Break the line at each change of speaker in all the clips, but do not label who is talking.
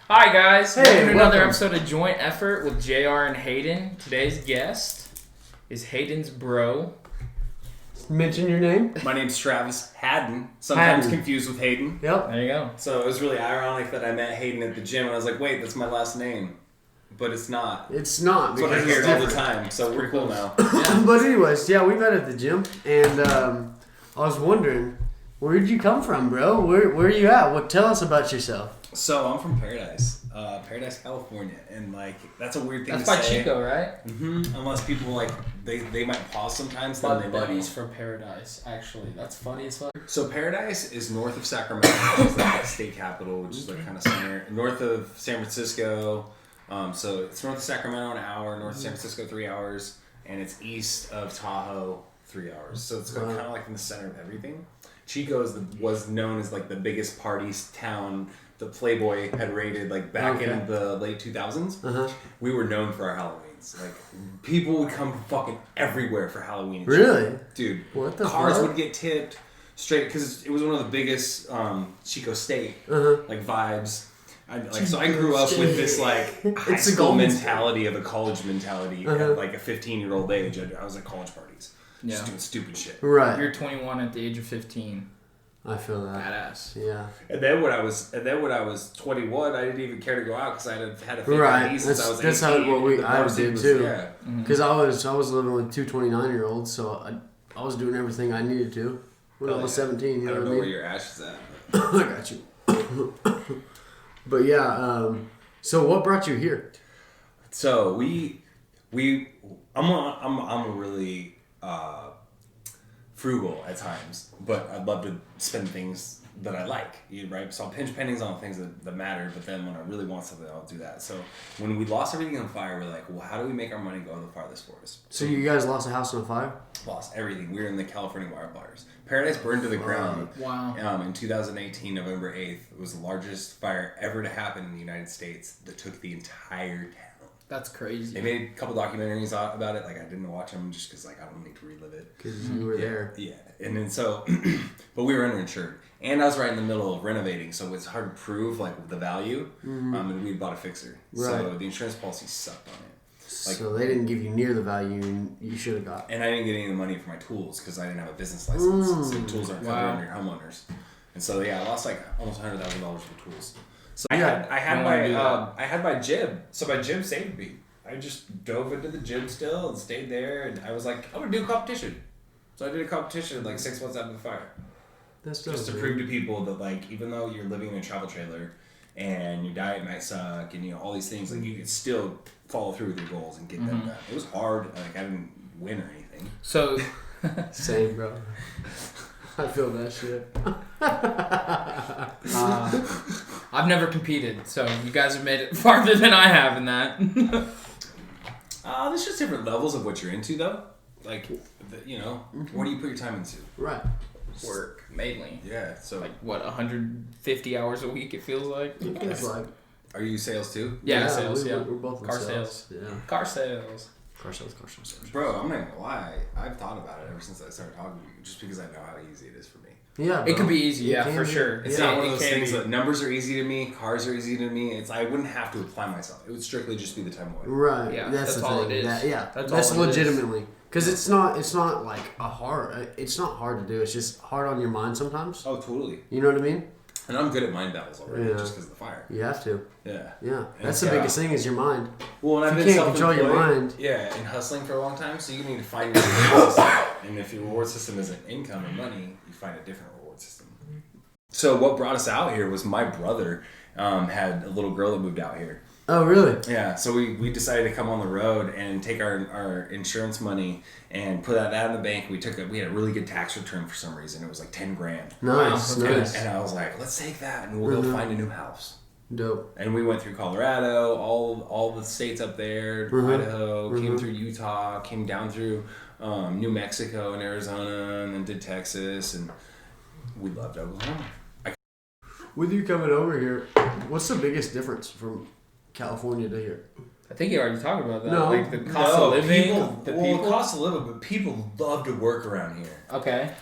Hi guys,
Hey,
welcome to another
welcome.
episode of Joint Effort with JR and Hayden. Today's guest is Hayden's bro.
Mention your name.
My name's Travis Hadden, sometimes
Hadden.
confused with Hayden.
Yep.
There you go.
So it was really ironic that I met Hayden at the gym and I was like, wait, that's my last name. But it's not.
It's not
That's what I
because
hear
it's
all the
different.
time, so we're cool now.
But anyways, yeah, we met at the gym, and I was wondering, where'd you come from, bro? Where are you at? What? Tell us about yourself.
So I'm from Paradise, California, and like that's a weird thing
That's
to
by
say.
Chico, right?
Unless people like they might pause sometimes. Then they know.
Buddies from Paradise, actually. That's funny as fuck.
So Paradise is north of Sacramento, it's like the state capital, which is like kind of center. North of San Francisco, so it's north of Sacramento an hour, north of San Francisco 3 hours, and it's east of Tahoe 3 hours. So it's kind of like in the center of everything. Chico was known as like the biggest party town. The Playboy had rated like back in the late 2000s. We were known for our Halloweens. Like people would come from fucking everywhere for Halloween.
Really?
Dude,
What the
cars
fuck?
would get tipped straight because it was one of the biggest Chico State like vibes. So I grew up with this like high
It's a
school
golden
mentality of a college mentality at like a 15-year-old age. I was at college parties, just doing stupid shit.
Right.
You're 21 at the age of 15.
I feel that.
Badass.
Yeah.
And then when I was 21, I didn't even care to go out because I had a fake
Right.
ID since I was 18.
That's how I
The
did
was-
too.
Yeah.
Because I was living with two 29-year-olds, so I was doing everything I needed to when I was 17. You
I
know
don't
what
know
I
where
mean?
your ash is at.
I got you. But yeah. So what brought you here?
So I'm a really frugal at times, but I'd love to spend things that I like, right? So I'll pinch pennies on things that matter, but then when I really want something, I'll do that. So when we lost everything on fire, we're like, well, how do we make our money go the farthest for us?
So you guys lost a house on fire?
Lost everything. We were in the California wildfires. Paradise burned to the ground.
Wow.
In 2018, November 8th. It was the largest fire ever to happen in the United States that took the entire town.
That's crazy.
They made a couple documentaries about it. Like I didn't watch them just because like I don't need to relive it.
Because you were there.
Yeah, and then so, but we were underinsured, and I was right in the middle of renovating, so it's hard to prove like the value. And we bought a fixer, so
Right.
the insurance policy sucked on it. Like,
So they didn't give you near the value you should have got.
and I didn't get any of the money for my tools because I didn't have a business license, so the tools aren't covered
Wow.
under your homeowners. And so I lost like almost $100,000 for tools. So
Yeah,
I had
don't wanna do that.
I had my jib, so my jib saved me. I just dove into the gym still and stayed there, and I was like, I'm gonna do a competition. So I did a competition like 6 months after the fire,
That's
just to prove to people that like even though you're living in a travel trailer and your diet might suck and all these things, like you can still follow through with your goals and get them done. It was hard, like I didn't win or anything.
So,
Same, bro. I feel that shit.
I've never competed, so you guys have made it farther than I have in that.
There's just different levels of what you're into though. Like, what do you put your time into?
Right.
Work, mainly.
Yeah, so
Like, what, 150 hours a week it feels like?
It's like
are you sales too?
Yeah, sales,
we're
yeah.
both in
Car
sales. Yeah.
Car sales.
Car sales.
Bro, I'm not gonna lie. I've thought about it ever since I started talking to you, just because I know how easy it is for me.
Yeah,
It could be easy,
It
yeah,
can
for
be.
sure.
It's
Yeah,
not one
it
of those
can
things
be.
that numbers are easy to me, cars are easy to me. I wouldn't have to apply myself. It would strictly just be the time away.
Right.
Yeah,
that's
that's
the
all
thing.
it is.
That's
That's all it is.
legitimately. Because it's not like a hard. It's not hard to do. It's just hard on your mind sometimes.
Oh, totally.
You know what I mean?
And I'm good at mind battles already,
Yeah.
just because of the fire.
You have to.
Yeah.
Yeah.
And
That's the
yeah.
biggest thing is your mind.
Well, and I've
You
been
can't control your
self-employed,
mind.
Yeah, and hustling for a long time, so you need to find your reward system. And if your reward system isn't income or money, you find a different reward system. So what brought us out here was my brother had a little girl that moved out here.
Oh, really?
Yeah, so we decided to come on the road and take our insurance money and put that in the bank. We had a really good tax return for some reason. It was like $10,000.
Nice.
Wow,
Nice.
And I was like, let's take that and we'll go find a new house.
Dope.
And we went through Colorado, all the states up there, Idaho, came through Utah, came down through New Mexico and Arizona, and then did Texas, and we loved Oklahoma.
With you coming over here, what's the biggest difference from California to here?
I think you already talked about that.
No.
Like the cost of living.
Cost of living, but people love to work around here.
Okay.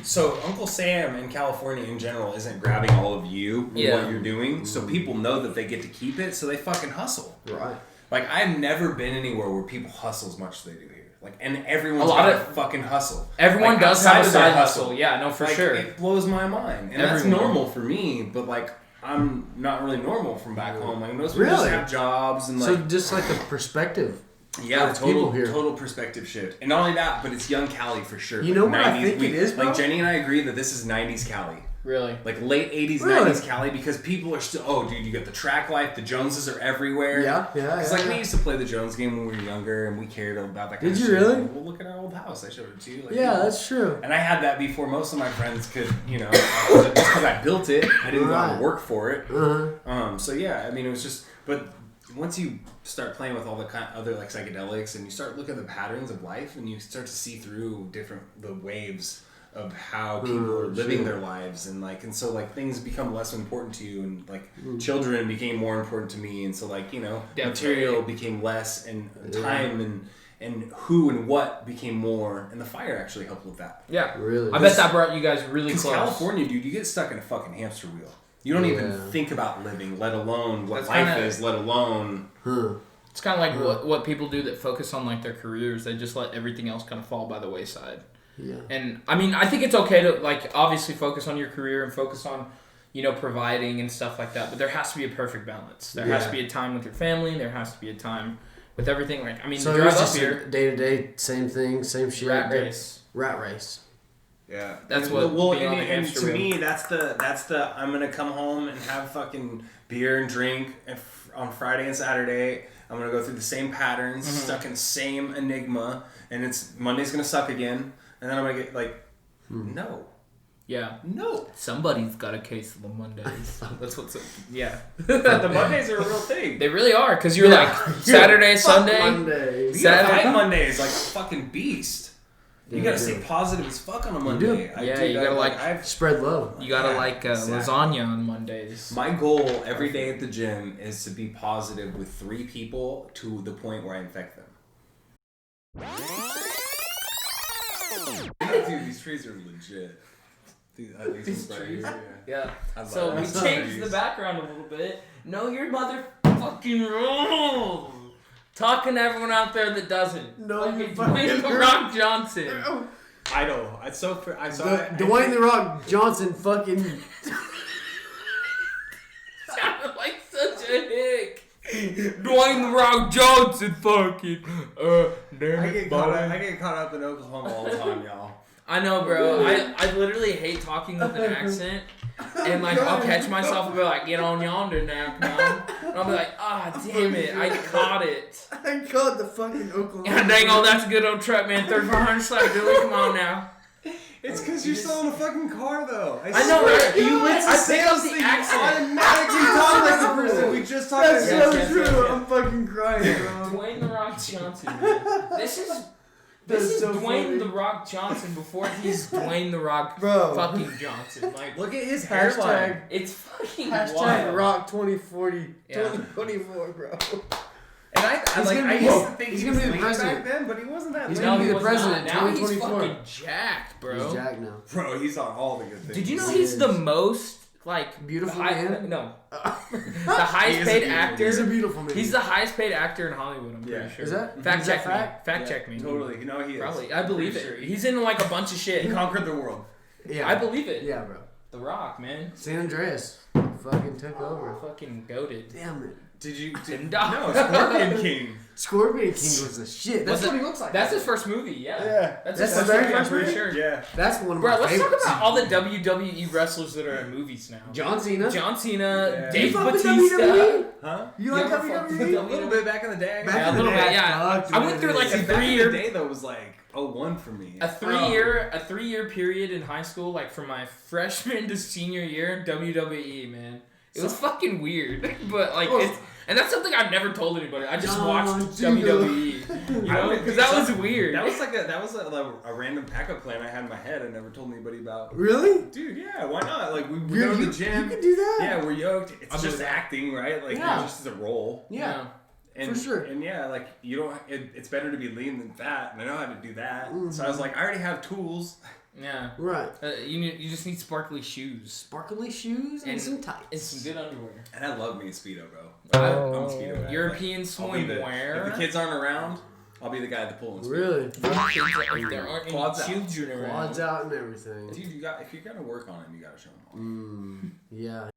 So Uncle Sam in California in general isn't grabbing all of you what you're doing, so people know that they get to keep it, so they fucking hustle.
Right.
Like, I've never been anywhere where people hustle as much as they do here. Like, and everyone's got to fucking hustle.
Everyone
like,
does have a
outside of their
side hustle. Yeah, no, for
like,
sure.
It blows my mind. And that's normal for me, but like, I'm not really normal from back home. Like, most people just have jobs and like...
So just like a perspective.
Yeah, total perspective shift. And not only that, but it's young Cali for sure.
You know what I think it is, bro?
Like, Jenny and I agree that this is 90s Cali.
Really?
Like late 80s, 90s Cali, because people are still, oh, dude, you got the track life, the Joneses are everywhere.
Yeah.
Because, like, we used to play the Jones game when we were younger, and we cared about that kind of shit.
Did you really?
Well, look at our old house. I showed it to you. Like,
that's true.
And I had that before most of my friends could, just because I built it. I didn't go out and work for it. So, yeah, I mean, it was just, but once you start playing with all the other, like, psychedelics, and you start looking at the patterns of life, and you start to see through the waves of how people are living their lives, and so things become less important to you, and like children became more important to me, and so material became less, and time and who and what became more, and the fire actually helped with that.
Yeah,
really.
I bet that brought you guys really close.
California, dude, you get stuck in a fucking hamster wheel. You don't even think about living, let alone what life is, let alone.
It's kind of like what people do that focus on like their careers. They just let everything else kind of fall by the wayside.
Yeah.
And I mean, I think it's okay to like obviously focus on your career and focus on, providing and stuff like that. But there has to be a perfect balance. There has to be a time with your family. There has to be a time with everything. Like, I mean,
so
drive
it's
up
just
here.
Day to day, same thing, same shit.
Rat race.
Yeah,
that's what. Well,
and to me, that's the. I'm gonna come home and have fucking beer and drink on Friday and Saturday. I'm gonna go through the same patterns, stuck in the same enigma, and it's Monday's gonna suck again. And then I'm gonna get no.
Yeah.
No.
Somebody's got a case of the Mondays. That's what's up. Yeah.
The Mondays are a real thing.
They really are, because you're like Saturday, Sunday.
Monday.
Saturday, Monday is like a fucking beast. You gotta stay positive as fuck on a Monday.
You gotta
spread love.
You gotta lasagna on Mondays.
My goal every day at the gym is to be positive with 3 people to the point where I infect them. Dude, these trees are legit. These trees?
Yeah. So we changed the background a little bit. Know your motherfucking rules. Talking to everyone out there that doesn't.
No, you
fucking The Rock Johnson.
I know. I saw
Dwayne The Rock Johnson fucking
sounded like such a hick. Dwayne The Rock Johnson fucking.
I get caught up in Oklahoma all the time, y'all.
I know, bro. I literally hate talking with an accent. And I'll catch myself and be like, get on yonder now, come. And I'll be like, damn it, I caught it.
I caught the fucking Oklahoma.
Yeah, dang, that's a good old truck, man. 3400 slap, Billy, come on now.
It's because you're still in a fucking car, though.
I know, right?
I pick up the accent. Automatically talk like the person we just talked about.
That's so true. I'm fucking crying, bro.
Dwayne The Rock Johnson, man. This is so Dwayne funny. The Rock Johnson before he's Dwayne The Rock fucking Johnson.
Look at his hairline.
It's fucking
hashtag
wild.
Rock 2040, 2024, bro.
And I used to think he was the president back then, but he wasn't that.
He's gonna be the president.
Now
2024.
he's fucking jacked, bro.
He's jacked now.
Bro, he's on all the good things.
Did you know he's the most
beautiful man?
No, the highest paid actor.
He's a beautiful man.
He's the highest paid actor in Hollywood. I'm pretty sure.
Is that
fact check me? Fact check me.
Totally. You know he is.
Probably. I believe it. Sure. He's in a bunch of shit.
He conquered the world.
Yeah,
I believe it.
Yeah, bro.
The Rock, man.
San Andreas fucking took over.
Fucking goated.
Damn it.
Did you?
No,
Scorpion King.
Scorpion King was the shit. That's what he looks like.
That's his first movie, yeah.
Yeah.
That's his first movie, sure.
Yeah.
That's one of my favorites.
Let's talk about all the WWE wrestlers that are in movies now.
John Cena,
Dave
you fuck with
Batista.
WWE?
Huh?
You like WWE?
A little bit back in the day.
A little bit, yeah. I went through like a 3-year
day though was like 01 for me.
A 3-year period in high school, like from my freshman to senior year, WWE, man. It was fucking weird, but and that's something I've never told anybody. I just watched WWE, you know, because that was weird.
That was a random backup plan I had in my head. I never told anybody about.
Really?
Dude, yeah, why not? Like we go to the gym.
You can do that.
Yeah, we're yoked. It's just acting, right? Like just as a role.
Yeah.
And,
For sure.
And yeah, like you don't. It's better to be lean than fat, and I know how to do that. So I was like, I already have tools.
Yeah.
Right.
You just need sparkly shoes.
Sparkly shoes and some tights.
And some good underwear.
And I love me a Speedo, bro.
Oh.
I'm a Speedo guy.
European
Like,
swimwear.
If the kids aren't around, I'll be the guy that pulls.
Really?
If there aren't any
Quads out.
children around.
Quads out and everything.
Dude, if you're gonna work on them, you gotta show them.
Yeah.